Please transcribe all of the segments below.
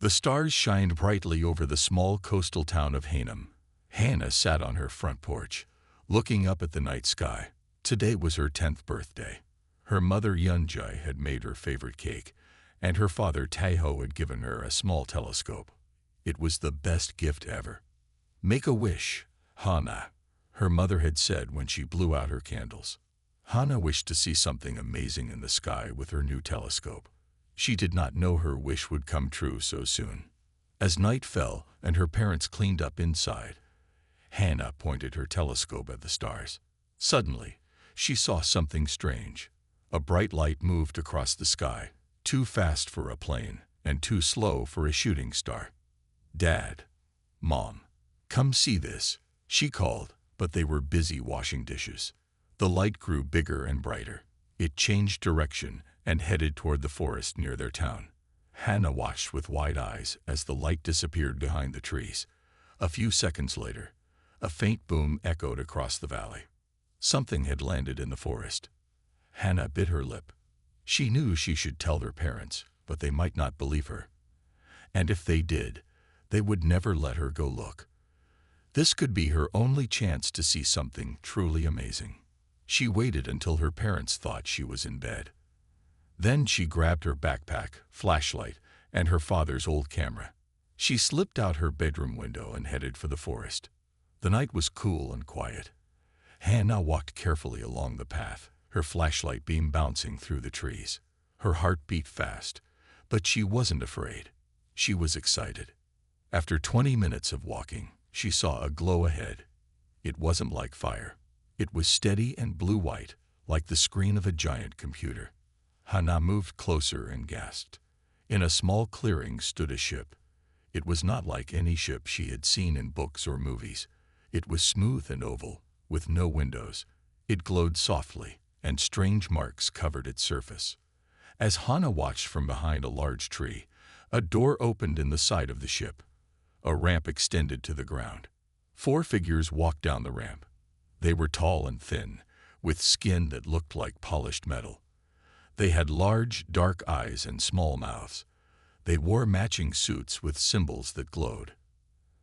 The stars shined brightly over the small coastal town of Hanem. Hannah sat on her front porch, looking up at the night sky. Today was her 10th birthday. Her mother Yunjai had made her favorite cake, and her father Taiho had given her a small telescope. It was the best gift ever. "Make a wish, Hannah," her mother had said when she blew out her candles. Hannah wished to see something amazing in the sky with her new telescope. She did not know her wish would come true so soon. As night fell and her parents cleaned up inside, Hannah pointed her telescope at the stars. Suddenly, she saw something strange. A bright light moved across the sky, too fast for a plane and too slow for a shooting star. "Dad, Mom, come see this," she called, but they were busy washing dishes. The light grew bigger and brighter. It changed direction and headed toward the forest near their town. Hannah watched with wide eyes as the light disappeared behind the trees. A few seconds later, a faint boom echoed across the valley. Something had landed in the forest. Hannah bit her lip. She knew she should tell their parents, but they might not believe her. And if they did, they would never let her go look. This could be her only chance to see something truly amazing. She waited until her parents thought she was in bed. Then she grabbed her backpack, flashlight, and her father's old camera. She slipped out her bedroom window and headed for the forest. The night was cool and quiet. Hannah walked carefully along the path, her flashlight beam bouncing through the trees. Her heart beat fast, but she wasn't afraid. She was excited. After 20 minutes of walking, she saw a glow ahead. It wasn't like fire. It was steady and blue-white, like the screen of a giant computer. Hannah moved closer and gasped. In a small clearing stood a ship. It was not like any ship she had seen in books or movies. It was smooth and oval, with no windows. It glowed softly, and strange marks covered its surface. As Hannah watched from behind a large tree, a door opened in the side of the ship. A ramp extended to the ground. 4 figures walked down the ramp. They were tall and thin, with skin that looked like polished metal. They had large, dark eyes and small mouths. They wore matching suits with symbols that glowed.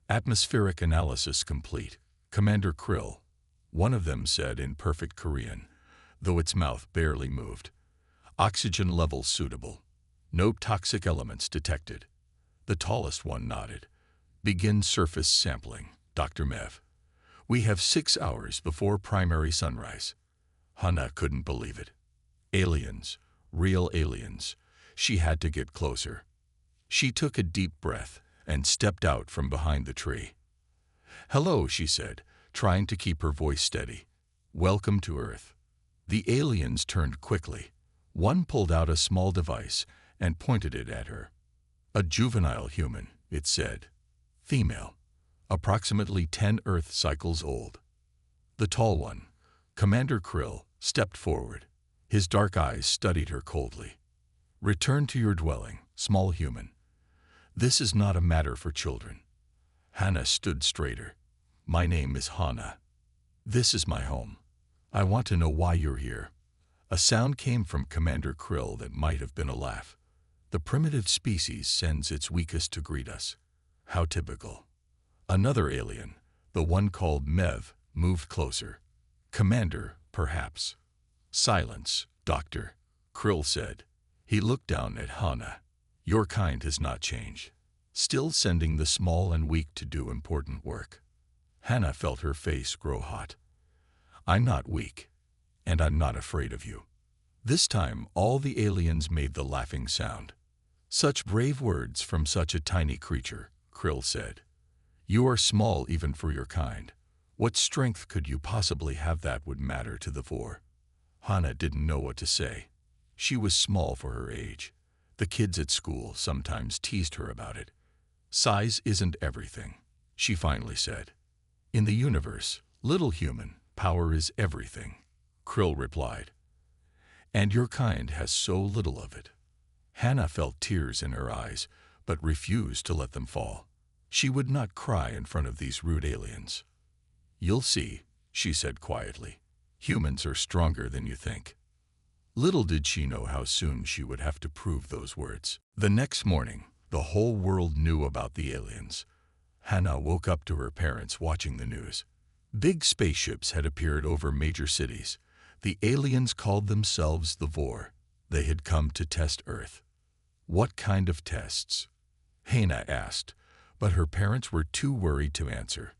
"Atmospheric analysis complete, Commander Krill," one of them said in perfect Korean, though its mouth barely moved. "Oxygen levels suitable. No toxic elements detected." The tallest one nodded. "Begin surface sampling, Dr. Mev. We have 6 hours before primary sunrise." Hannah couldn't believe it. Aliens, real aliens. She had to get closer. She took a deep breath and stepped out from behind the tree. "Hello," she said, trying to keep her voice steady. "Welcome to Earth." The aliens turned quickly. One pulled out a small device and pointed it at her. "A juvenile human," it said. "Female. Approximately 10 Earth cycles old." The tall one, Commander Krill, stepped forward. His dark eyes studied her coldly. "Return to your dwelling, small human. This is not a matter for children." Hannah stood straighter. "My name is Hannah. This is my home. I want to know why you're here." A sound came from Commander Krill that might have been a laugh. "The primitive species sends its weakest to greet us." How typical. Another alien, the one called Mev, moved closer. "Commander, perhaps." "Silence, Doctor," Krill said. He looked down at Hannah. "Your kind has not changed. Still sending the small and weak to do important work." Hannah felt her face grow hot. "I'm not weak, and I'm not afraid of you." This time all the aliens made the laughing sound. "Such brave words from such a tiny creature," Krill said. "You are small even for your kind. What strength could you possibly have that would matter to the Vor?" Hannah didn't know what to say. She was small for her age. The kids at school sometimes teased her about it. "Size isn't everything," she finally said. "In the universe, little human, power is everything," Krill replied. "And your kind has so little of it." Hannah felt tears in her eyes, but refused to let them fall. She would not cry in front of these rude aliens. "You'll see," she said quietly. "Humans are stronger than you think." Little did she know how soon she would have to prove those words. The next morning, The whole world knew about the aliens. Hannah woke up to her parents watching the news. Big spaceships had appeared over major cities. The aliens called themselves the Vor. They had come to test Earth. What kind of tests? Hannah asked, but her parents were too worried to answer.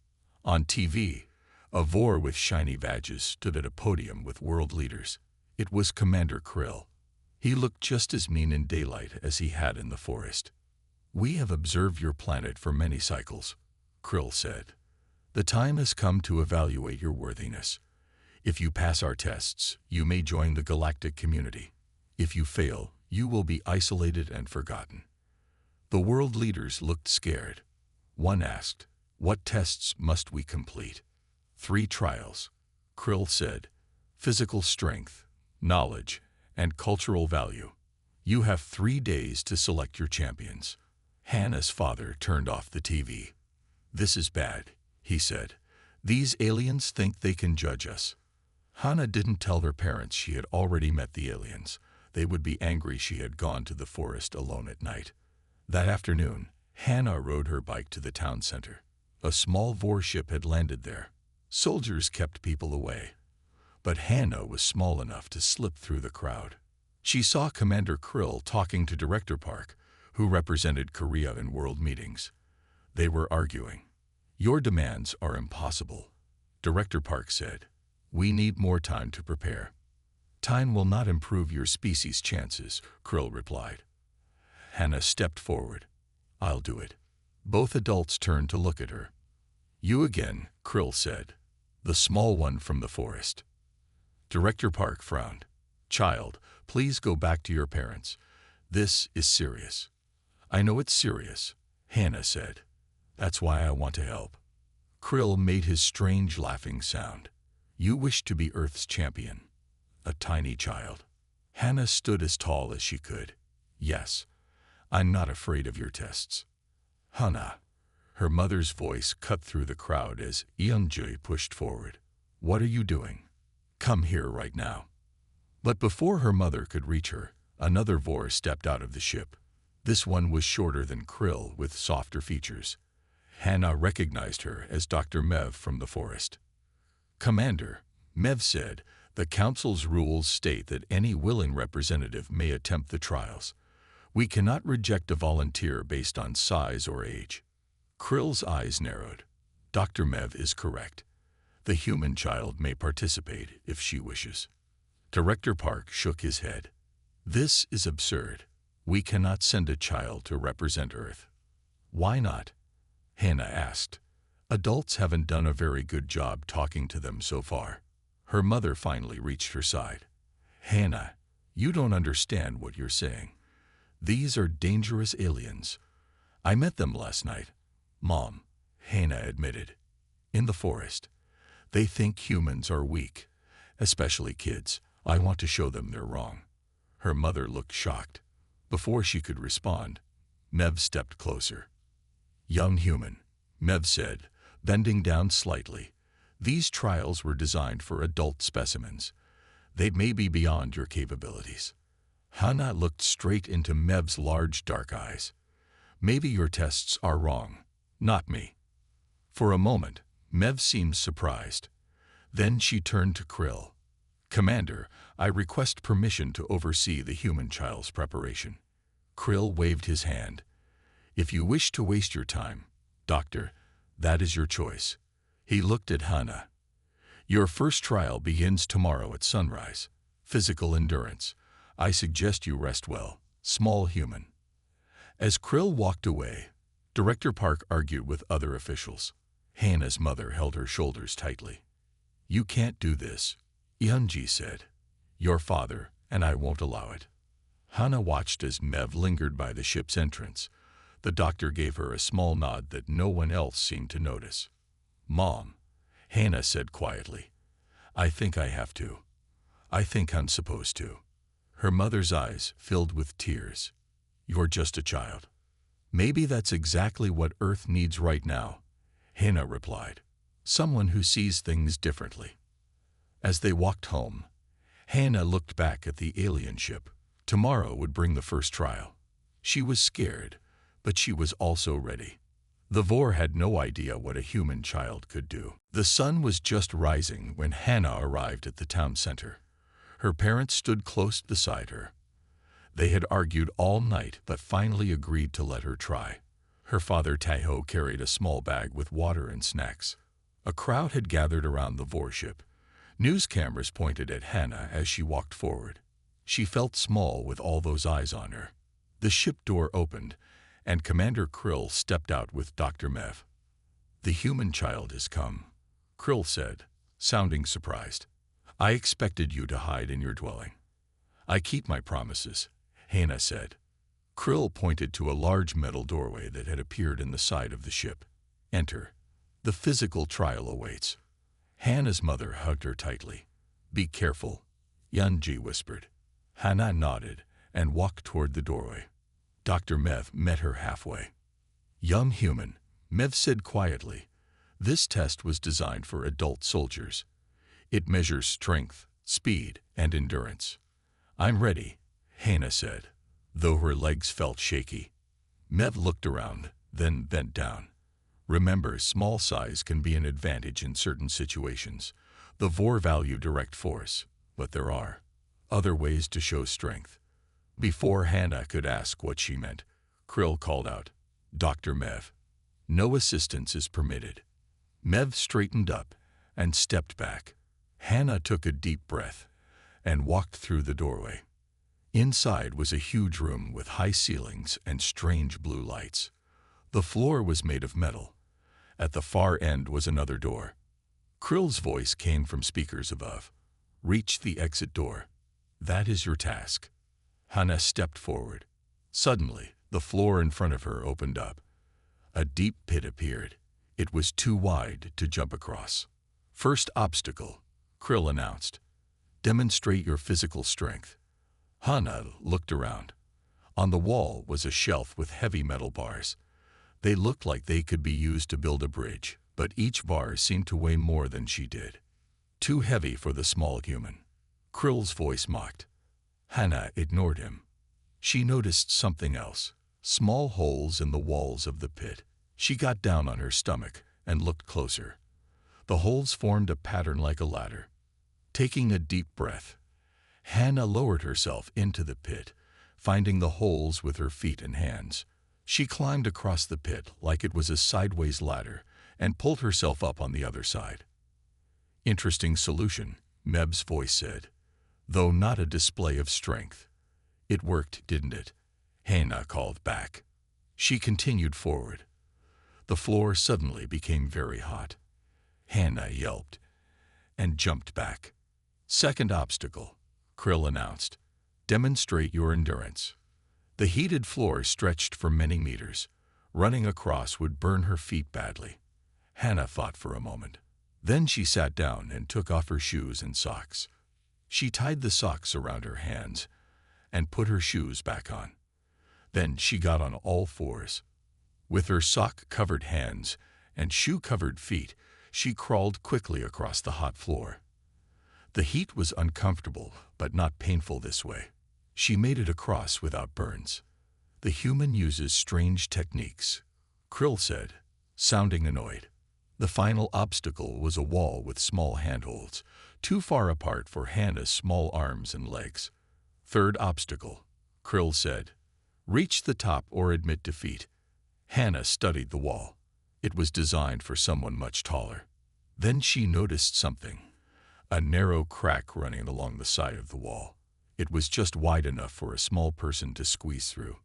On TV, a Vor with shiny badges stood at a podium with world leaders. It was Commander Krill. He looked just as mean in daylight as he had in the forest. "We have observed your planet for many cycles," Krill said. "The time has come to evaluate your worthiness. If you pass our tests, you may join the galactic community. If you fail, you will be isolated and forgotten." The world leaders looked scared. One asked, "What tests must we complete?" 3 trials, Krill said. "Physical strength, knowledge, and cultural value. You have 3 days to select your champions." Hannah's father turned off the TV. "This is bad," he said. "These aliens think they can judge us." Hannah didn't tell her parents she had already met the aliens. They would be angry she had gone to the forest alone at night. That afternoon, Hannah rode her bike to the town center. A small Vor ship had landed there. Soldiers kept people away, but Hannah was small enough to slip through the crowd. She saw Commander Krill talking to Director Park, who represented Korea in world meetings. They were arguing. "Your demands are impossible," Director Park said. "We need more time to prepare." "Time will not improve your species' chances," Krill replied. Hannah stepped forward. "I'll do it." Both adults turned to look at her. "You again," Krill said. "The small one from the forest." Director Park frowned. "Child, please go back to your parents. This is serious." "I know it's serious," Hannah said. "That's why I want to help." Krill made his strange laughing sound. "You wish to be Earth's champion." A tiny child. Hannah stood as tall as she could. "Yes, I'm not afraid of your tests." "Hannah." Her mother's voice cut through the crowd as Yeonjui pushed forward. "What are you doing? Come here right now." But before her mother could reach her, another Vor stepped out of the ship. This one was shorter than Krill, with softer features. Hannah recognized her as Dr. Mev from the forest. "Commander," Mev said, "the Council's rules state that any willing representative may attempt the trials. We cannot reject a volunteer based on size or age." Krill's eyes narrowed. Dr. Mev is correct. The human child may participate if she wishes. Director Park shook his head. "This is absurd. We cannot send a child to represent Earth." "Why not?" Hannah asked. "Adults haven't done a very good job talking to them so far." Her mother finally reached her side. "Hannah, you don't understand what you're saying. These are dangerous aliens. I met them last night." "Mom," Hannah admitted. "In the forest. They think humans are weak, especially kids. I want to show them they're wrong." Her mother looked shocked. Before she could respond, Mev stepped closer. "Young human," Mev said, bending down slightly. "These trials were designed for adult specimens. They may be beyond your capabilities." Hannah looked straight into Mev's large dark eyes. "Maybe your tests are wrong, not me." For a moment, Mev seemed surprised. Then she turned to Krill. "Commander, I request permission to oversee the human child's preparation." Krill waved his hand. "If you wish to waste your time, Doctor, that is your choice." He looked at Hannah. "Your first trial begins tomorrow at sunrise. Physical endurance. I suggest you rest well, small human." As Krill walked away, Director Park argued with other officials. Hannah's mother held her shoulders tightly. "You can't do this," Yeonji said. "Your father and I won't allow it." Hannah watched as Mev lingered by the ship's entrance. The doctor gave her a small nod that no one else seemed to notice. "Mom," Hannah said quietly, "I think I have to. I think I'm supposed to." Her mother's eyes filled with tears. "You're just a child." "Maybe that's exactly what Earth needs right now," Hannah replied. "Someone who sees things differently." As they walked home, Hannah looked back at the alien ship. Tomorrow would bring the first trial. She was scared, but she was also ready. The Vor had no idea what a human child could do. The sun was just rising when Hannah arrived at the town center. Her parents stood close beside her. They had argued all night but finally agreed to let her try. Her father Tahoe carried a small bag with water and snacks. A crowd had gathered around the Vor ship. News cameras pointed at Hannah as she walked forward. She felt small with all those eyes on her. The ship door opened, and Commander Krill stepped out with Dr. Mev. "The human child has come," Krill said, sounding surprised. "I expected you to hide in your dwelling." "I keep my promises," Hannah said. Krill pointed to a large metal doorway that had appeared in the side of the ship. "Enter. The physical trial awaits." Hannah's mother hugged her tightly. "Be careful," Yunji whispered. Hannah nodded and walked toward the doorway. Dr. Mev met her halfway. "Young human," Mev said quietly. "This test was designed for adult soldiers. It measures strength, speed, and endurance." "I'm ready," Hannah said, though her legs felt shaky. Mev looked around, then bent down. "Remember, small size can be an advantage in certain situations. The Vor value direct force, but there are other ways to show strength." Before Hannah could ask what she meant, Krill called out, "Dr. Mev, no assistance is permitted." Mev straightened up and stepped back. Hannah took a deep breath and walked through the doorway. Inside was a huge room with high ceilings and strange blue lights. The floor was made of metal. At the far end was another door. Krill's voice came from speakers above. "Reach the exit door. That is your task." Hannah stepped forward. Suddenly, the floor in front of her opened up. A deep pit appeared. It was too wide to jump across. "First obstacle," Krill announced. "Demonstrate your physical strength." Hannah looked around. On the wall was a shelf with heavy metal bars. They looked like they could be used to build a bridge, but each bar seemed to weigh more than she did. Too heavy for the small human. Krill's voice mocked. Hannah ignored him. She noticed something else. Small holes in the walls of the pit. She got down on her stomach and looked closer. The holes formed a pattern like a ladder. Taking a deep breath, Hannah lowered herself into the pit, finding the holes with her feet and hands. She climbed across the pit like it was a sideways ladder and pulled herself up on the other side. "Interesting solution," Mev's voice said, though not a display of strength. "It worked, didn't it?" Hannah called back. She continued forward. The floor suddenly became very hot. Hannah yelped and jumped back. "Second obstacle," Krill announced. "Demonstrate your endurance." The heated floor stretched for many meters. Running across would burn her feet badly. Hannah thought for a moment. Then she sat down and took off her shoes and socks. She tied the socks around her hands and put her shoes back on. Then she got on all fours. With her sock-covered hands and shoe-covered feet, she crawled quickly across the hot floor. The heat was uncomfortable, but not painful this way. She made it across without burns. "The human uses strange techniques," Krill said, sounding annoyed. The final obstacle was a wall with small handholds, too far apart for Hannah's small arms and legs. "Third obstacle," Krill said. "Reach the top or admit defeat." Hannah studied the wall. It was designed for someone much taller. Then she noticed something. A narrow crack running along the side of the wall. It was just wide enough for a small person to squeeze through.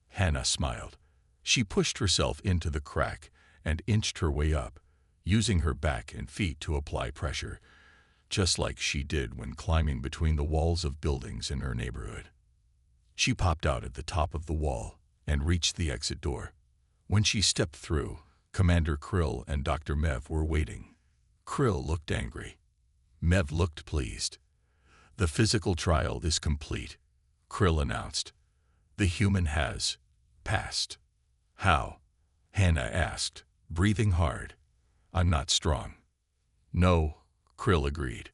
Hannah smiled. She pushed herself into the crack and inched her way up, using her back and feet to apply pressure, just like she did when climbing between the walls of buildings in her neighborhood. She popped out at the top of the wall and reached the exit door. When she stepped through, Commander Krill and Dr. Mev were waiting. Krill looked angry. Mev looked pleased. "The physical trial is complete," Krill announced. "The human has passed." "How?" Hannah asked, breathing hard. "I'm not strong." "No," Krill agreed.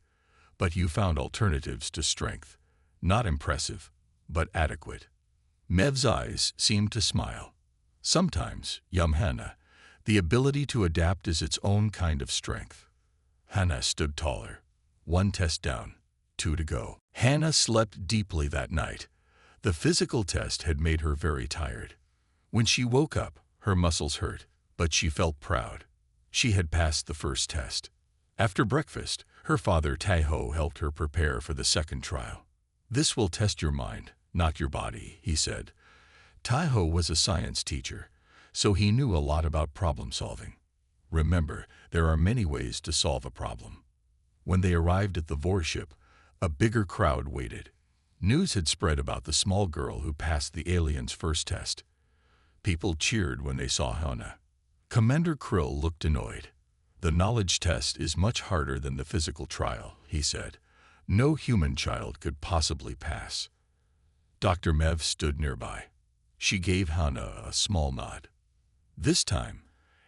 "But you found alternatives to strength. Not impressive, but adequate." Mev's eyes seemed to smile. Sometimes, Hannah, the ability to adapt is its own kind of strength. Hannah stood taller. 1 test down, 2 to go. Hannah slept deeply that night. The physical test had made her very tired. When she woke up, her muscles hurt, but she felt proud. She had passed the first test. After breakfast, her father Taiho helped her prepare for the second trial. "This will test your mind, not your body," he said. Taiho was a science teacher, so he knew a lot about problem solving. Remember, there are many ways to solve a problem. When they arrived at the warship, a bigger crowd waited. News had spread about the small girl who passed the aliens' first test. People cheered when they saw Hannah. Commander Krill looked annoyed. "The knowledge test is much harder than the physical trial," he said. "No human child could possibly pass." Dr. Mev stood nearby. She gave Hannah a small nod. This time,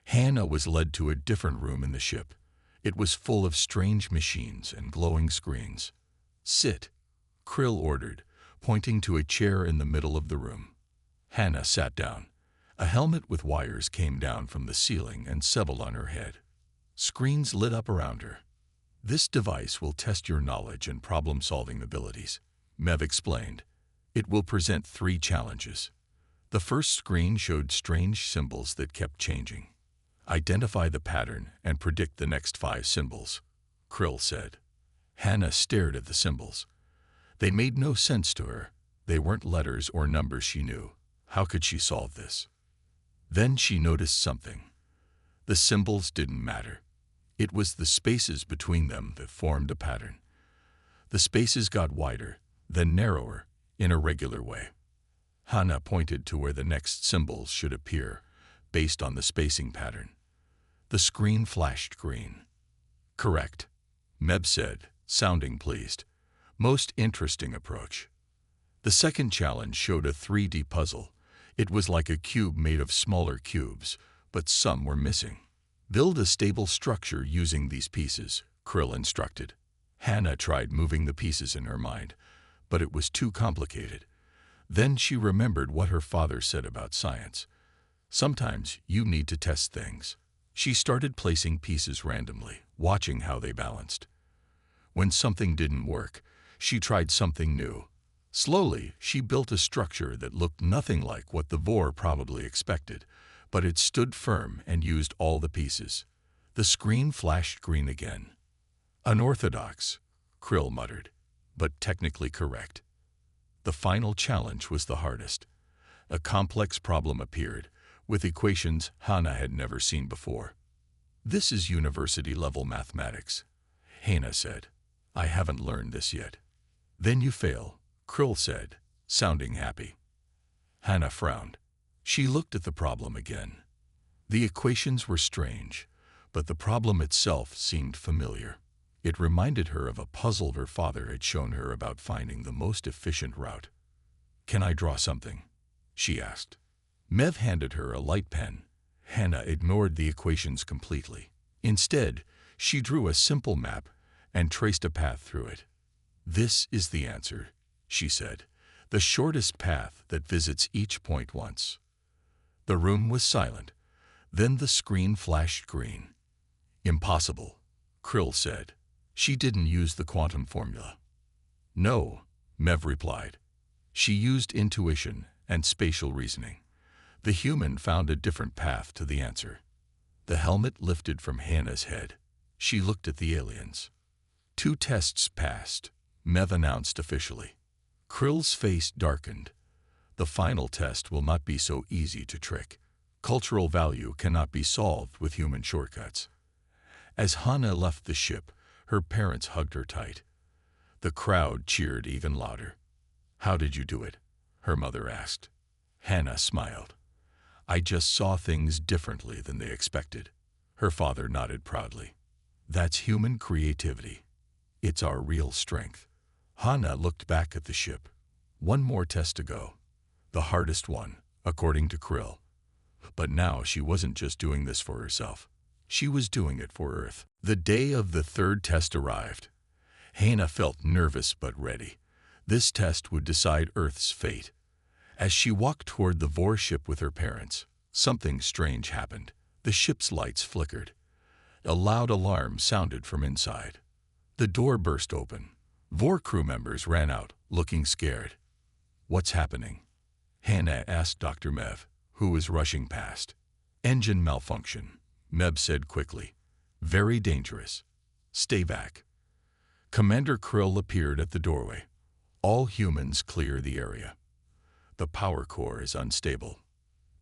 Hannah was led to a different room in the ship. It was full of strange machines and glowing screens. "Sit," Krill ordered, pointing to a chair in the middle of the room. Hannah sat down. A helmet with wires came down from the ceiling and settled on her head. Screens lit up around her. "This device will test your knowledge and problem-solving abilities," Mev explained. "It will present 3 challenges." The first screen showed strange symbols that kept changing. "Identify the pattern and predict the next 5 symbols," Krill said. Hannah stared at the symbols. They made no sense to her. They weren't letters or numbers she knew. How could she solve this? Then she noticed something. The symbols didn't matter. It was the spaces between them that formed a pattern. The spaces got wider, then narrower, in a regular way. Hannah pointed to where the next symbols should appear, based on the spacing pattern. The screen flashed green. "Correct," Meb said, sounding pleased. "Most interesting approach." The second challenge showed a 3D puzzle. It was like a cube made of smaller cubes, but some were missing. "Build a stable structure using these pieces," Krill instructed. Hannah tried moving the pieces in her mind, but it was too complicated. Then she remembered what her father said about science. Sometimes you need to test things. She started placing pieces randomly, watching how they balanced. When something didn't work, she tried something new. Slowly, she built a structure that looked nothing like what the Vor probably expected, but it stood firm and used all the pieces. The screen flashed green again. "Unorthodox," Krill muttered, "but technically correct." The final challenge was the hardest. A complex problem appeared, with equations Hannah had never seen before. "This is university-level mathematics," Hannah said. "I haven't learned this yet." "Then you fail," Krill said, sounding happy. Hannah frowned. She looked at the problem again. The equations were strange, but the problem itself seemed familiar. It reminded her of a puzzle her father had shown her about finding the most efficient route. "Can I draw something?" she asked. Mev handed her a light pen. Hannah ignored the equations completely. Instead, she drew a simple map and traced a path through it. "This is the answer," she said, "the shortest path that visits each point once." The room was silent. Then the screen flashed green. "Impossible," Krill said. "She didn't use the quantum formula." "No," Mev replied. "She used intuition and spatial reasoning. The human found a different path to the answer." The helmet lifted from Hannah's head. She looked at the aliens. 2 tests passed, Mev announced officially. Krill's face darkened. "The final test will not be so easy to trick. Cultural value cannot be solved with human shortcuts." As Hannah left the ship, her parents hugged her tight. The crowd cheered even louder. "How did you do it?" her mother asked. Hannah smiled. "I just saw things differently than they expected." Her father nodded proudly. "That's human creativity. It's our real strength." Hannah looked back at the ship. 1 more test to go. The hardest one, according to Krill. But now she wasn't just doing this for herself. She was doing it for Earth. The day of the 3rd test arrived. Hannah felt nervous but ready. This test would decide Earth's fate. As she walked toward the Vor ship with her parents, Something strange happened. The ship's lights flickered. A loud alarm sounded from inside. The door burst open. 4 crew members ran out, looking scared. "What's happening?" Hannah asked Dr. Mev, who was rushing past. "Engine malfunction," Mev said quickly. "Very dangerous. Stay back." Commander Krill appeared at the doorway. "All humans clear the area. The power core is unstable."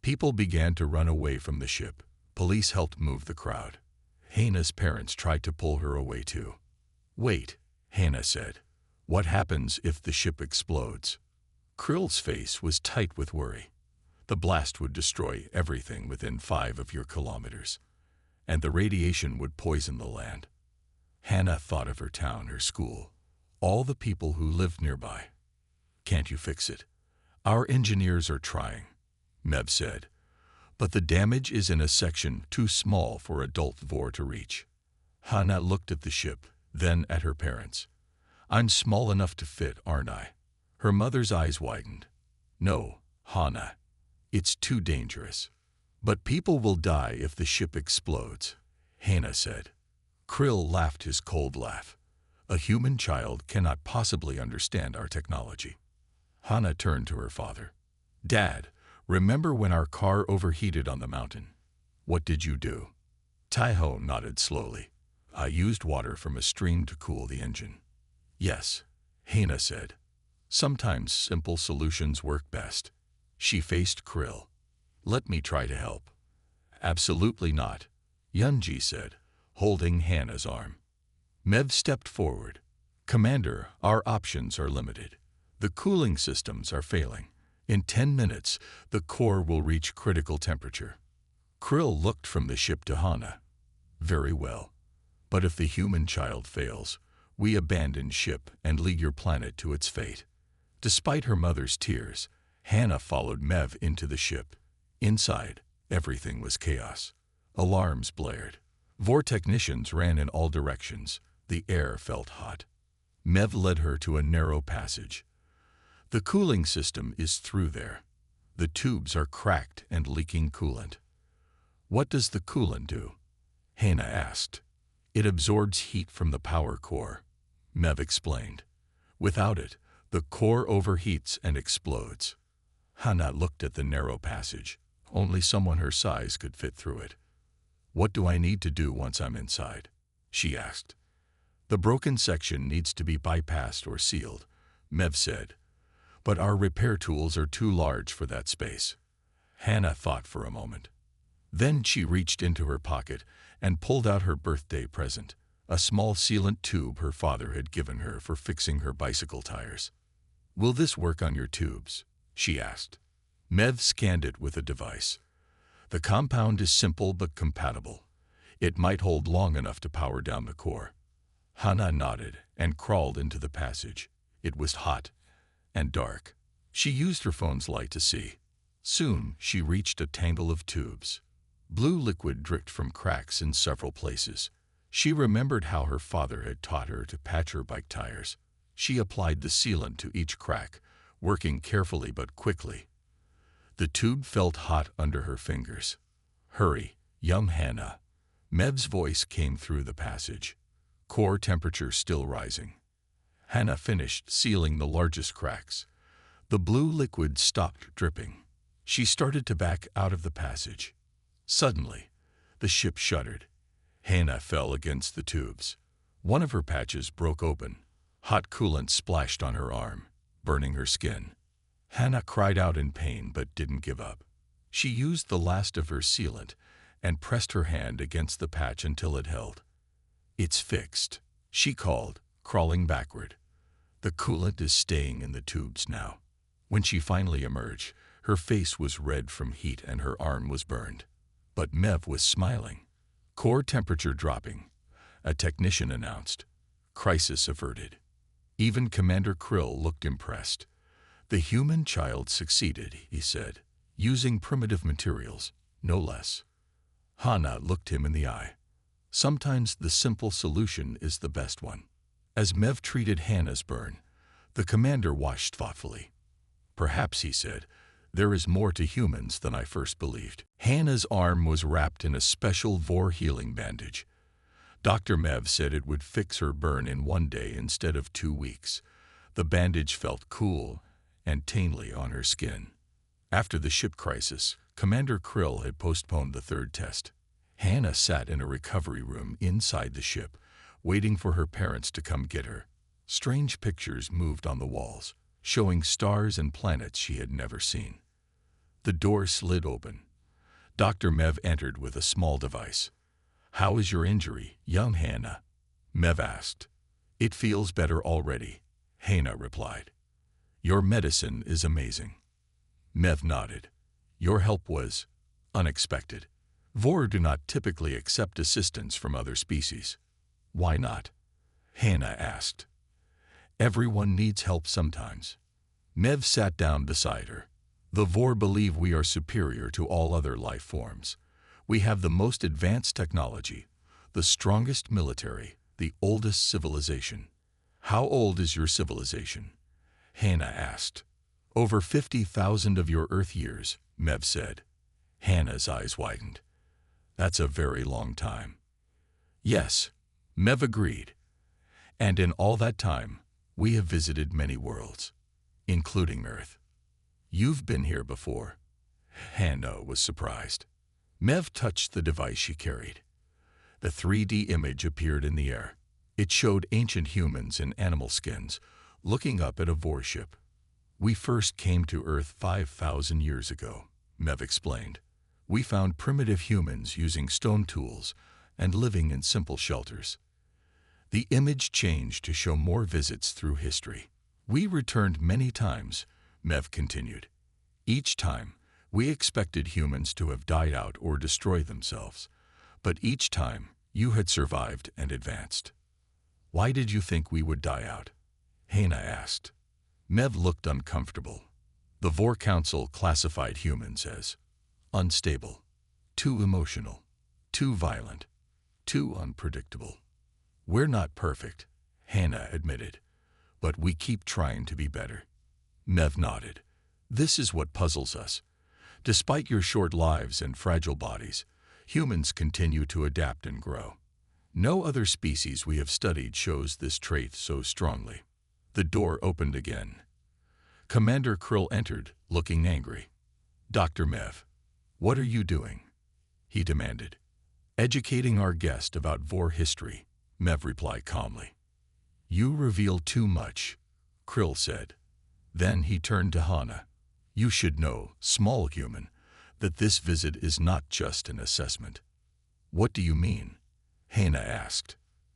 People began to run away from the ship. Police helped move the crowd. Hannah's parents tried to pull her away too. "Wait," Hannah said. "What happens if the ship explodes?" Krill's face was tight with worry. "The blast would destroy everything within 5 of your kilometers, and the radiation would poison the land." Hannah thought of her town, her school, all the people who lived nearby. "Can't you fix it?" "Our engineers are trying," Mev said, "but the damage is in a section too small for adult Vor to reach." Hannah looked at the ship, then at her parents. "I'm small enough to fit, aren't I?" Her mother's eyes widened. "No, Hannah, it's too dangerous." "But people will die if the ship explodes," Hannah said. Krill laughed his cold laugh. "A human child cannot possibly understand our technology." Hannah turned to her father. "Dad, remember when our car overheated on the mountain? What did you do?" Taiho nodded slowly. "I used water from a stream to cool the engine." "Yes," Hannah said. "Sometimes simple solutions work best." She faced Krill. "Let me try to help." "Absolutely not," Yunji said, holding Hannah's arm. Mev stepped forward. "Commander, our options are limited. The cooling systems are failing. In 10 minutes, the core will reach critical temperature." Krill looked from the ship to Hannah. "Very well. But if the human child fails, we abandon ship and lead your planet to its fate." Despite her mother's tears, Hannah followed Mev into the ship. Inside, everything was chaos. Alarms blared. Vor technicians ran in all directions. The air felt hot. Mev led her to a narrow passage. "The cooling system is through there. The tubes are cracked and leaking coolant." "What does the coolant do?" Hannah asked. "It absorbs heat from the power core," Mev explained. "Without it, the core overheats and explodes." Hannah looked at the narrow passage. Only someone her size could fit through it. "What do I need to do once I'm inside?" she asked. "The broken section needs to be bypassed or sealed," Mev said. "But our repair tools are too large for that space." Hannah thought for a moment. Then she reached into her pocket and pulled out her birthday present, a small sealant tube her father had given her for fixing her bicycle tires. "Will this work on your tubes?" she asked. Mev scanned it with a device. "The compound is simple but compatible. It might hold long enough to power down the core." Hannah nodded and crawled into the passage. It was hot and dark. She used her phone's light to see. Soon she reached a tangle of tubes. Blue liquid dripped from cracks in several places. She remembered how her father had taught her to patch her bike tires. She applied the sealant to each crack, working carefully but quickly. The tube felt hot under her fingers. "Hurry, young Hannah." Mev's voice came through the passage. Core temperature still rising. Hannah finished sealing the largest cracks. The blue liquid stopped dripping. She started to back out of the passage. Suddenly, the ship shuddered. Hannah fell against the tubes. One of her patches broke open. Hot coolant splashed on her arm, burning her skin. Hannah cried out in pain but didn't give up. She used the last of her sealant and pressed her hand against the patch until it held. "It's fixed," she called, crawling backward. "The coolant is staying in the tubes now." When she finally emerged, her face was red from heat and her arm was burned. But Mev was smiling. "Core temperature dropping," a technician announced. "Crisis averted." Even Commander Krill looked impressed. "The human child succeeded," he said, "using primitive materials, no less." Hannah looked him in the eye. Sometimes the simple solution is the best one. As Mev treated Hannah's burn, the commander watched thoughtfully. "Perhaps," he said, There is more to humans than I first believed. Hannah's arm was wrapped in a special vor healing bandage. Dr. Mev said it would fix her burn in 1 day instead of 2 weeks. The bandage felt cool and tingly on her skin. After the ship crisis, Commander Krill had postponed the 3rd test. Hannah sat in a recovery room inside the ship, waiting for her parents to come get her. Strange pictures moved on the walls, showing stars and planets she had never seen. The door slid open. Dr. Mev entered with a small device. "How is your injury, young Hannah?" Mev asked. "It feels better already," Hannah replied. "Your medicine is amazing." Mev nodded. "Your help was unexpected. Vor do not typically accept assistance from other species." "Why not?" Hannah asked. "Everyone needs help sometimes." Mev sat down beside her. "The Vor believe we are superior to all other life forms. We have the most advanced technology, the strongest military, the oldest civilization." "How old is your civilization?" Hannah asked. "Over 50,000 of your Earth years," Mev said. Hannah's eyes widened. "That's a very long time." "Yes," Mev agreed. "And in all that time, we have visited many worlds, including Earth." "You've been here before." Hannah was surprised. Mev touched the device she carried. The 3D image appeared in the air. It showed ancient humans in animal skins, looking up at a Vor ship. "We first came to Earth 5,000 years ago," Mev explained. "We found primitive humans using stone tools and living in simple shelters." The image changed to show more visits through history. "We returned many times," Mev continued. "Each time, we expected humans to have died out or destroyed themselves, but each time, you had survived and advanced." "Why did you think we would die out?" Hannah asked. Mev looked uncomfortable. "The Vor Council classified humans as unstable, too emotional, too violent, too unpredictable." "We're not perfect," Hannah admitted, "but we keep trying to be better." Mev nodded. "This is what puzzles us. Despite your short lives and fragile bodies, humans continue to adapt and grow. No other species we have studied shows this trait so strongly." The door opened again. Commander Krill entered, looking angry. "Dr. Mev, what are you doing?" he demanded. "Educating our guest about Vor history," Mev replied calmly. "You reveal too much," Krill said. Then he turned to Hannah. "You should know, small human, that this visit is not just an assessment." "What do you mean?" Hannah asked.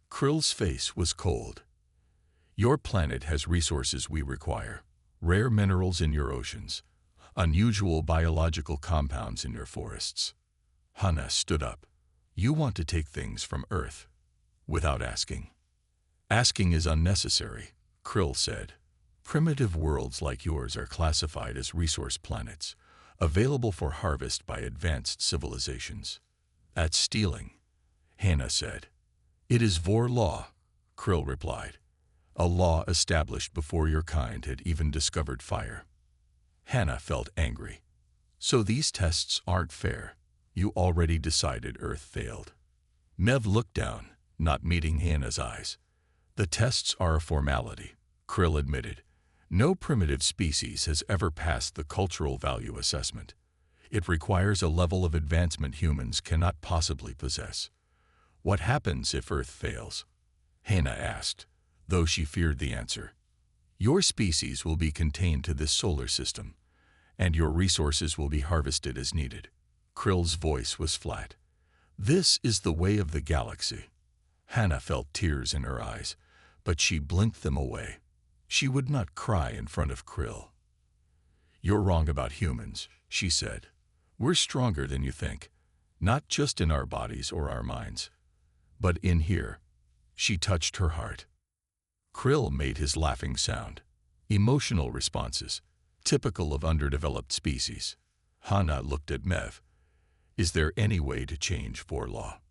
Krill's face was cold. "Your planet has resources we require, rare minerals in your oceans, unusual biological compounds in your forests." Hannah stood up. "You want to take things from Earth without asking." "Asking is unnecessary," Krill said. "Primitive worlds like yours are classified as resource planets, available for harvest by advanced civilizations." "That's stealing," Hannah said. "It is Vor law," Krill replied. "A law established before your kind had even discovered fire." Hannah felt angry. "So these tests aren't fair. You already decided Earth failed." Mev looked down, not meeting Hannah's eyes. "The tests are a formality," Krill admitted. "No primitive species has ever passed the cultural value assessment. It requires a level of advancement humans cannot possibly possess." "What happens if Earth fails?" Hannah asked, though she feared the answer. "Your species will be contained to this solar system, and your resources will be harvested as needed." Krill's voice was flat. "This is the way of the galaxy." Hannah felt tears in her eyes, but she blinked them away. She would not cry in front of Krill. "You're wrong about humans," she said. "We're stronger than you think, not just in our bodies or our minds, but in here." She touched her heart. Krill made his laughing sound. Emotional responses, typical of underdeveloped species. Hannah looked at Mev. "Is there any way to change Vor law?"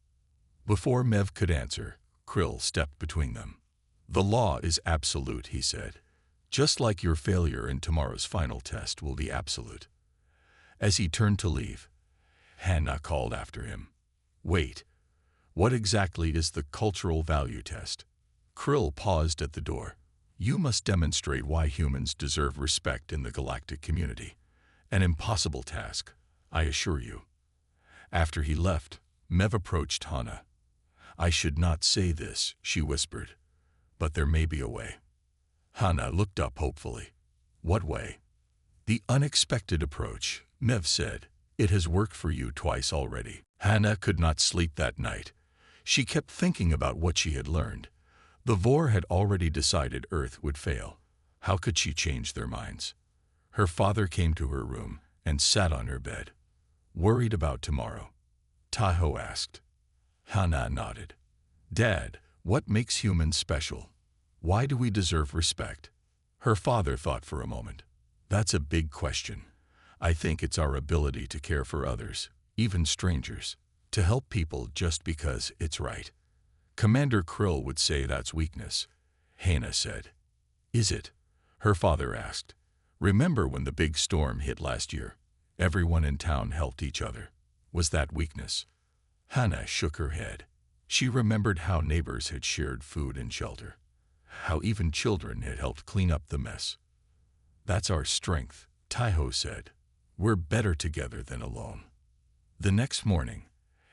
Before Mev could answer, Krill stepped between them. "The law is absolute," he said. "Just like your failure in tomorrow's final test will be absolute. As he turned to leave, Hannah called after him. Wait, what exactly is the cultural value test? Krill paused at the door. You must demonstrate why humans deserve respect in the galactic community. An impossible task, I assure you. After he left, Mev approached Hannah. I should not say this, she whispered, but there may be a way. Hannah looked up hopefully. What way? The unexpected approach, Mev said. It has worked for you twice already. Hannah could not sleep that night. She kept thinking about what she had learned. The Vor had already decided Earth would fail. How could she change their minds? Her father came to her room and sat on her bed. Worried about tomorrow? Tahoe asked. Hannah nodded. Dad, what makes humans special? Why do we deserve respect? Her father thought for a moment. That's a big question. I think it's our ability to care for others, even strangers, to help people just because it's right. Commander Krill would say that's weakness, Hannah said. Is it? Her father asked. Remember when the big storm hit last year? Everyone in town helped each other. Was that weakness? Hannah shook her head. She remembered how neighbors had shared food and shelter, how even children had helped clean up the mess. That's our strength, Tahoe said. We're better together than alone. The next morning,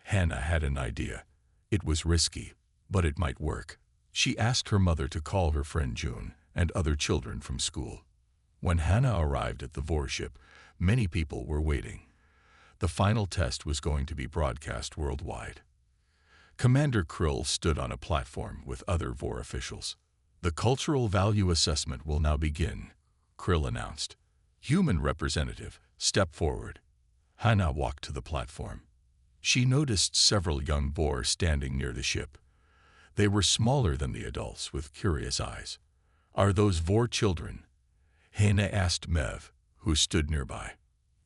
Hannah had an idea. It was risky, but it might work. She asked her mother to call her friend June and other children from school. When Hannah arrived at the Vor ship, many people were waiting. The final test was going to be broadcast worldwide. Commander Krill stood on a platform with other Vor officials. The cultural value assessment will now begin, Krill announced. Human representative, step forward. Hannah walked to the platform. She noticed several young Vor standing near the ship. They were smaller than the adults, with curious eyes. Are those Vor children? Hannah asked Mev, who stood nearby.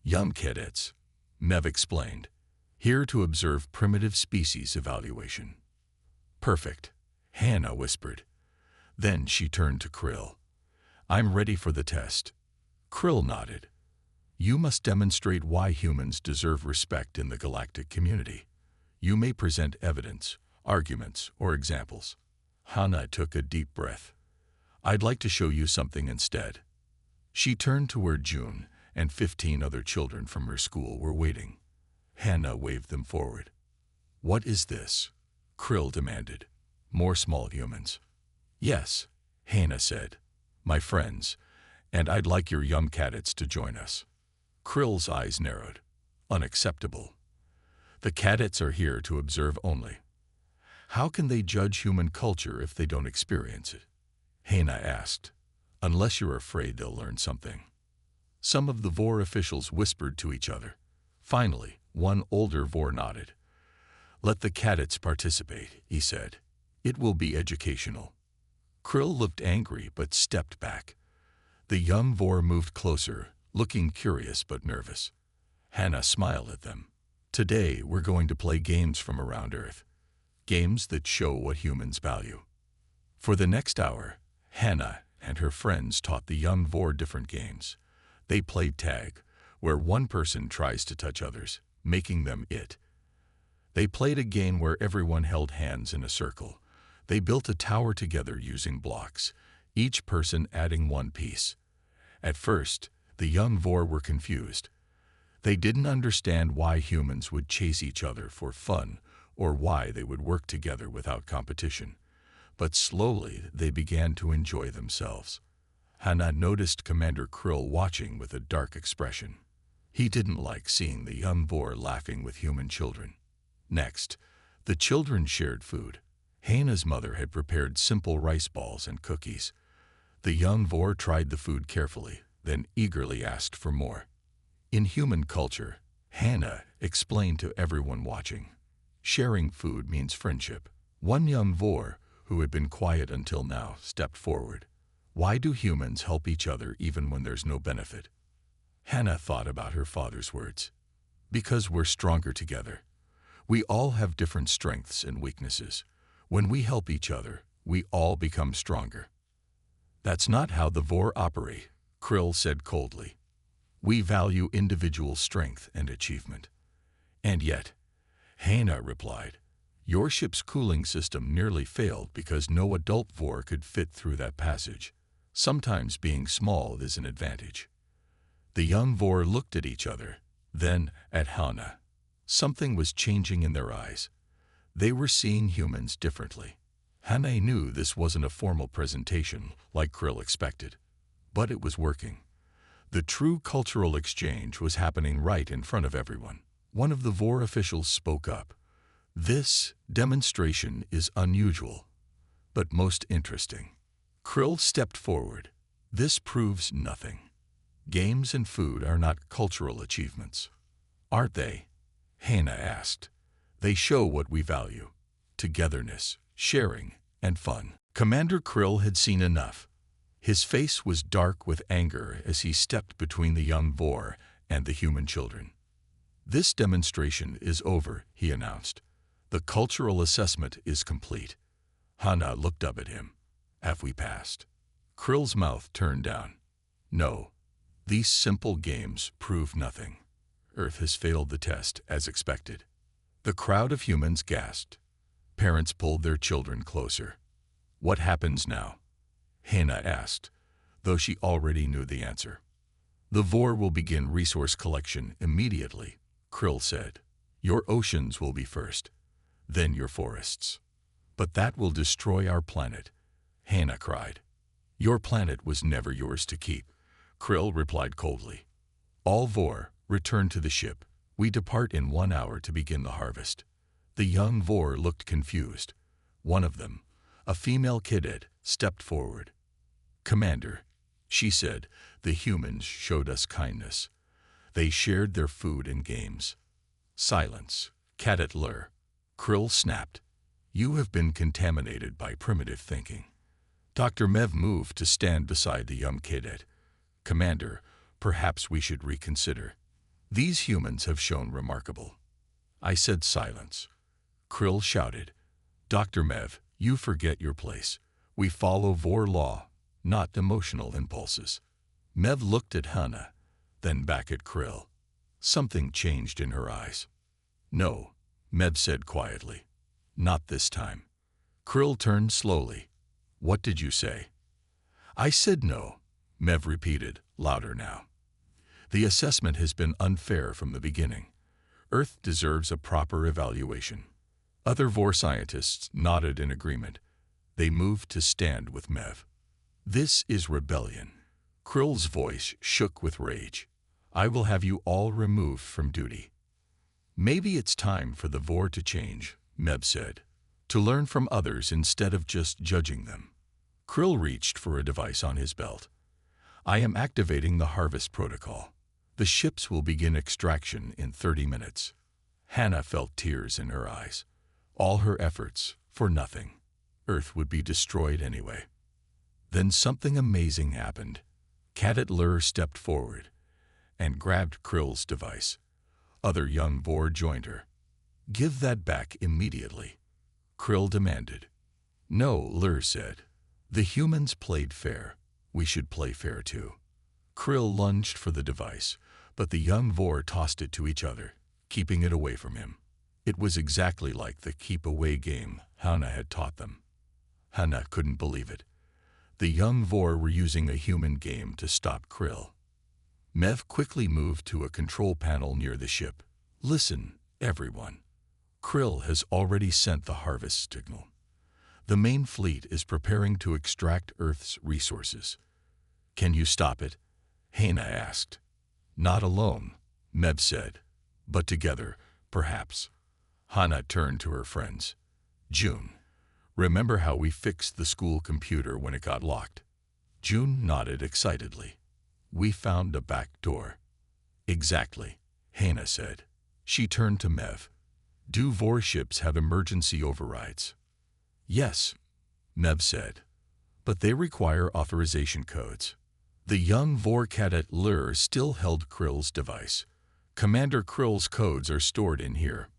Young cadets, Mev explained, here to observe primitive species evaluation. Perfect, Hannah whispered. Then she turned to Krill. I'm ready for the test. Krill nodded. You must demonstrate why humans deserve respect in the galactic community. You may present evidence, arguments, or examples. Hannah took a deep breath. I'd like to show you something instead. She turned to where June and 15 other children from her school were waiting. Hannah waved them forward. What is this? Krill demanded. More small humans. Yes, Hannah said. My friends, and I'd like your young cadets to join us. Krill's eyes narrowed. Unacceptable. The cadets are here to observe only. How can they judge human culture if they don't experience it? Hannah asked. Unless you're afraid they'll learn something. Some of the Vor officials whispered to each other. Finally, one older Vor nodded. Let the cadets participate, he said. It will be educational. Krill looked angry but stepped back. The young Vor moved closer, looking curious but nervous. Hannah smiled at them. Today we're going to play games from around Earth. Games that show what humans value. For the next hour, Hannah and her friends taught the young Vor different games. They played tag, where one person tries to touch others, making them it. They played a game where everyone held hands in a circle. They built a tower together using blocks, each person adding one piece. At first, the young Vor were confused. They didn't understand why humans would chase each other for fun or why they would work together without competition. But slowly they began to enjoy themselves. Hannah noticed Commander Krill watching with a dark expression. He didn't like seeing the young Vor laughing with human children. Next, the children shared food. Hannah's mother had prepared simple rice balls and cookies. The young Vor tried the food carefully, then eagerly asked for more. In human culture, Hannah explained to everyone watching. Sharing food means friendship. One young Vor, who had been quiet until now, stepped forward. Why do humans help each other even when there's no benefit? Hannah thought about her father's words. Because we're stronger together. We all have different strengths and weaknesses. When we help each other, we all become stronger. That's not how the Vor operate, Krill said coldly. We value individual strength and achievement. And yet, Hannah replied, your ship's cooling system nearly failed because no adult Vor could fit through that passage. Sometimes being small is an advantage. The young Vor looked at each other, then at Hannah. Something was changing in their eyes. They were seeing humans differently. Hannah knew this wasn't a formal presentation like Krill expected, but it was working. The true cultural exchange was happening right in front of everyone. One of the Vor officials spoke up. This demonstration is unusual, but most interesting. Krill stepped forward. This proves nothing. Games and food are not cultural achievements. Aren't they? Hannah asked. They show what we value: togetherness, sharing, and fun. Commander Krill had seen enough. His face was dark with anger as he stepped between the young Vor and the human children. This demonstration is over, he announced. The cultural assessment is complete. Hannah looked up at him. Have we passed? Krill's mouth turned down. No. These simple games prove nothing. Earth has failed the test as expected. The crowd of humans gasped. Parents pulled their children closer. What happens now? Hannah asked, though she already knew the answer. The Vor will begin resource collection immediately, Krill said. Your oceans will be first, then your forests. But that will destroy our planet, Hannah cried. Your planet was never yours to keep, Krill replied coldly. All Vor, return to the ship. We depart in 1 hour to begin the harvest. The young Vor looked confused. One of them, a female cadet, stepped forward. Commander, she said, the humans showed us kindness. They shared their food and games. Silence, Cadet Lur. Krill snapped. You have been contaminated by primitive thinking. Dr. Mev moved to stand beside the young cadet. Commander, perhaps we should reconsider. These humans have shown remarkable. I said silence. Krill shouted. Dr. Mev, you forget your place. We follow Vor law, not emotional impulses. Mev looked at Hannah, then back at Krill. Something changed in her eyes. No, Mev said quietly. Not this time. Krill turned slowly. What did you say? I said no, Mev repeated, louder now. The assessment has been unfair from the beginning. Earth deserves a proper evaluation. Other Vor scientists nodded in agreement. They moved to stand with Mev. This is rebellion. Krill's voice shook with rage. I will have you all removed from duty. Maybe it's time for the Vor to change, Mev said. To learn from others instead of just judging them. Krill reached for a device on his belt. I am activating the harvest protocol. The ships will begin extraction in 30 minutes. Hannah felt tears in her eyes. All her efforts for nothing. Earth would be destroyed anyway. Then something amazing happened. Cadet Lur stepped forward and grabbed Krill's device. Other young Vor joined her. Give that back immediately, Krill demanded. No, Lur said. The humans played fair. We should play fair too. Krill lunged for the device, but the young Vor tossed it to each other, keeping it away from him. It was exactly like the keep-away game Hannah had taught them. Hannah couldn't believe it. The young Vor were using a human game to stop Krill. Mev quickly moved to a control panel near the ship. Listen, everyone. Krill has already sent the harvest signal. The main fleet is preparing to extract Earth's resources. Can you stop it? Hannah asked. Not alone, Mev said, but together, perhaps. Hannah turned to her friends. June, remember how we fixed the school computer when it got locked? June nodded excitedly. We found a back door. Exactly, Hannah said. She turned to Mev. Do Vor ships have emergency overrides? Yes, Mev said, but they require authorization codes. The young Vor cadet Lur still held Krill's device. Commander Krill's codes are stored in here.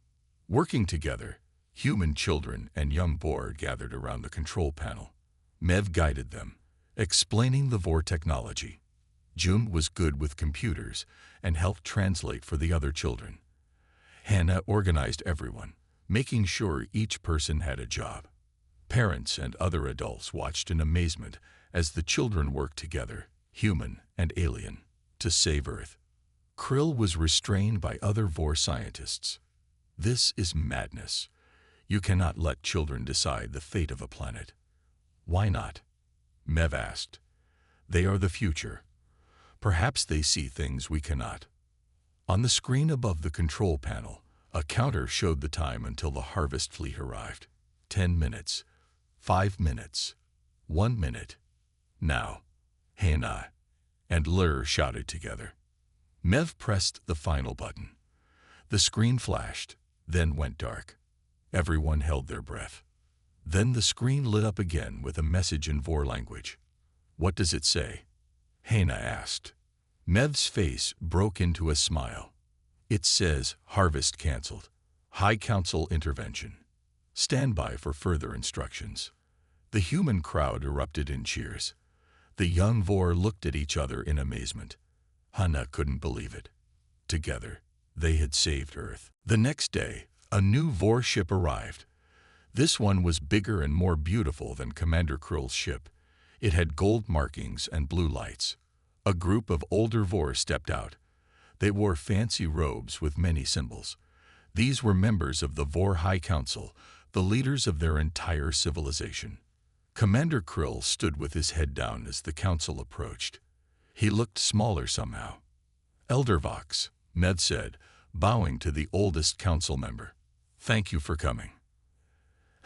Working together, human children and young Vor gathered around the control panel. Mev guided them, explaining the Vor technology. June was good with computers and helped translate for the other children. Hannah organized everyone, making sure each person had a job. Parents and other adults watched in amazement as the children worked together, human and alien, to save Earth. Krill was restrained by other Vor scientists. This is madness. You cannot let children decide the fate of a planet. Why not? Mev asked. They are the future. Perhaps they see things we cannot. On the screen above the control panel, a counter showed the time until the harvest fleet arrived. 10 minutes, 5 minutes, 1 minute. Now, Hannah and Lur shouted together. Mev pressed the final button. The screen flashed, then went dark. Everyone held their breath. Then the screen lit up again with a message in Vor language. What does it say? Hannah asked. Mev's face broke into a smile. It says, harvest canceled. High Council intervention. Stand by for further instructions. The human crowd erupted in cheers. The young Vor looked at each other in amazement. Hannah couldn't believe it. Together, they had saved Earth. The next day, a new Vor ship arrived. This one was bigger and more beautiful than Commander Krill's ship. It had gold markings and blue lights. A group of older Vor stepped out. They wore fancy robes with many symbols. These were members of the Vor High Council, the leaders of their entire civilization. Commander Krill stood with his head down as the council approached. He looked smaller somehow. Elder Vox, Mev said, bowing to the oldest council member. Thank you for coming.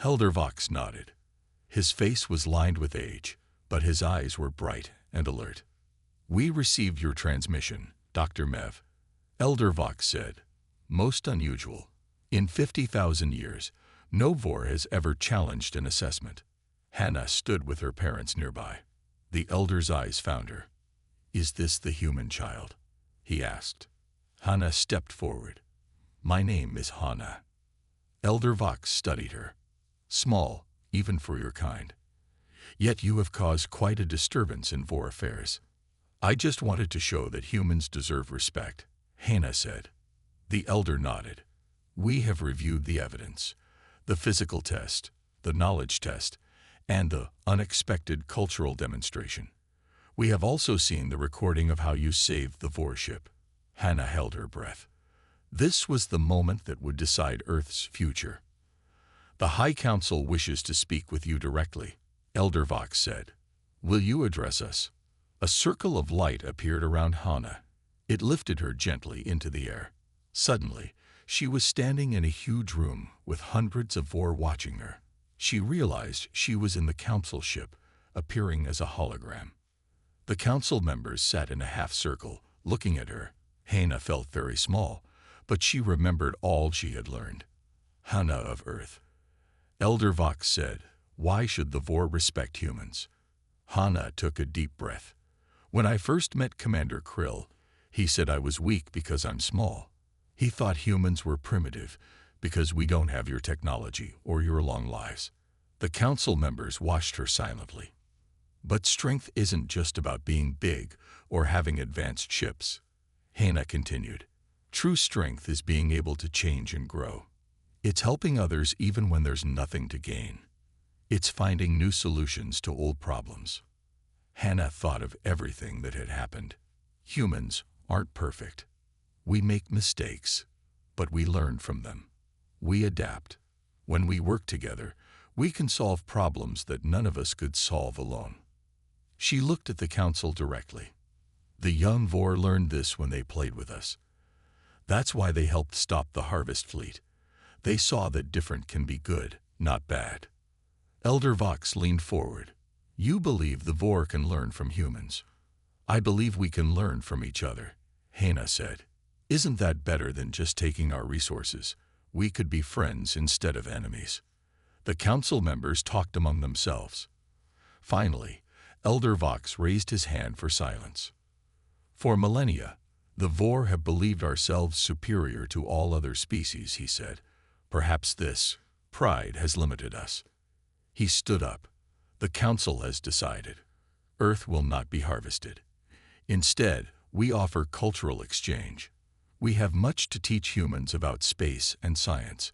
Elder Vox nodded. His face was lined with age, but his eyes were bright and alert. We received your transmission, Dr. Mev. Elder Vox said. Most unusual. In 50,000 years, no Vor has ever challenged an assessment. Hannah stood with her parents nearby. The elder's eyes found her. Is this the human child? He asked. Hannah stepped forward. My name is Hannah. Elder Vox studied her. Small, even for your kind. Yet you have caused quite a disturbance in Vor affairs. I just wanted to show that humans deserve respect, Hannah said. The elder nodded. We have reviewed the evidence, the physical test, the knowledge test, and the unexpected cultural demonstration. We have also seen the recording of how you saved the Vor ship. Hannah held her breath. This was the moment that would decide Earth's future. The High Council wishes to speak with you directly, Elder Vox said. Will you address us? A circle of light appeared around Hannah. It lifted her gently into the air. Suddenly, she was standing in a huge room with hundreds of Vor watching her. She realized she was in the council ship, appearing as a hologram. The council members sat in a half circle, looking at her. Hannah felt very small, but she remembered all she had learned. Hannah of Earth. Elder Vox said, why should the Vor respect humans? Hannah took a deep breath. When I first met Commander Krill, he said I was weak because I'm small. He thought humans were primitive because we don't have your technology or your long lives. The council members watched her silently. But strength isn't just about being big or having advanced ships. Hannah continued. True strength is being able to change and grow. It's helping others even when there's nothing to gain. It's finding new solutions to old problems. Hannah thought of everything that had happened. Humans aren't perfect. We make mistakes, but we learn from them. We adapt. When we work together, we can solve problems that none of us could solve alone. She looked at the council directly. The young Vor learned this when they played with us. That's why they helped stop the harvest fleet. They saw that different can be good, not bad. Elder Vox leaned forward. You believe the Vor can learn from humans. I believe we can learn from each other, Hannah said. Isn't that better than just taking our resources? We could be friends instead of enemies. The council members talked among themselves. Finally, Elder Vox raised his hand for silence. For millennia, the Vor have believed ourselves superior to all other species, he said. Perhaps this pride has limited us. He stood up. The council has decided. Earth will not be harvested. Instead, we offer cultural exchange. We have much to teach humans about space and science,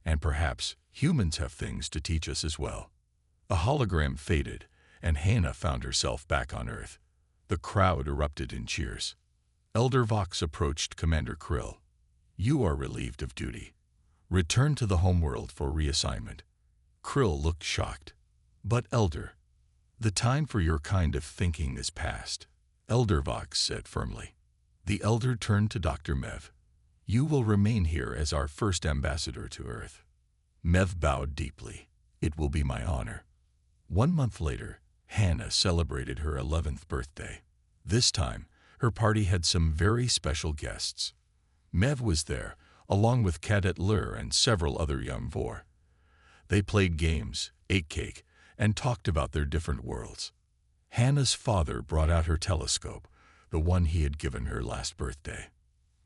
and perhaps humans have things to teach us as well. A hologram faded, and Hannah found herself back on Earth. The crowd erupted in cheers. Elder Vox approached Commander Krill. You are relieved of duty. Return to the homeworld for reassignment. Krill looked shocked. But Elder, the time for your kind of thinking is past, Elder Vox said firmly. The Elder turned to Dr. Mev. You will remain here as our first ambassador to Earth. Mev bowed deeply. It will be my honor. 1 month later, Hannah celebrated her 11th birthday. This time, her party had some very special guests. Mev was there, along with Cadet Lur and several other young Vor. They played games, ate cake, and talked about their different worlds. Hannah's father brought out her telescope, the one he had given her last birthday.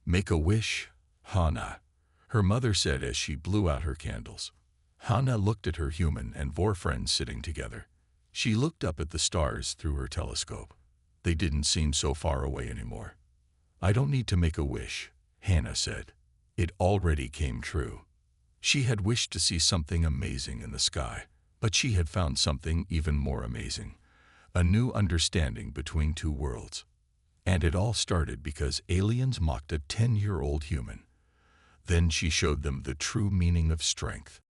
Make a wish, Hannah, her mother said as she blew out her candles. Hannah looked at her human and Vor friends sitting together. She looked up at the stars through her telescope. They didn't seem so far away anymore. I don't need to make a wish, Hannah said. It already came true. She had wished to see something amazing in the sky, but she had found something even more amazing, a new understanding between two worlds. And it all started because aliens mocked a 10-year-old human. Then she showed them the true meaning of strength.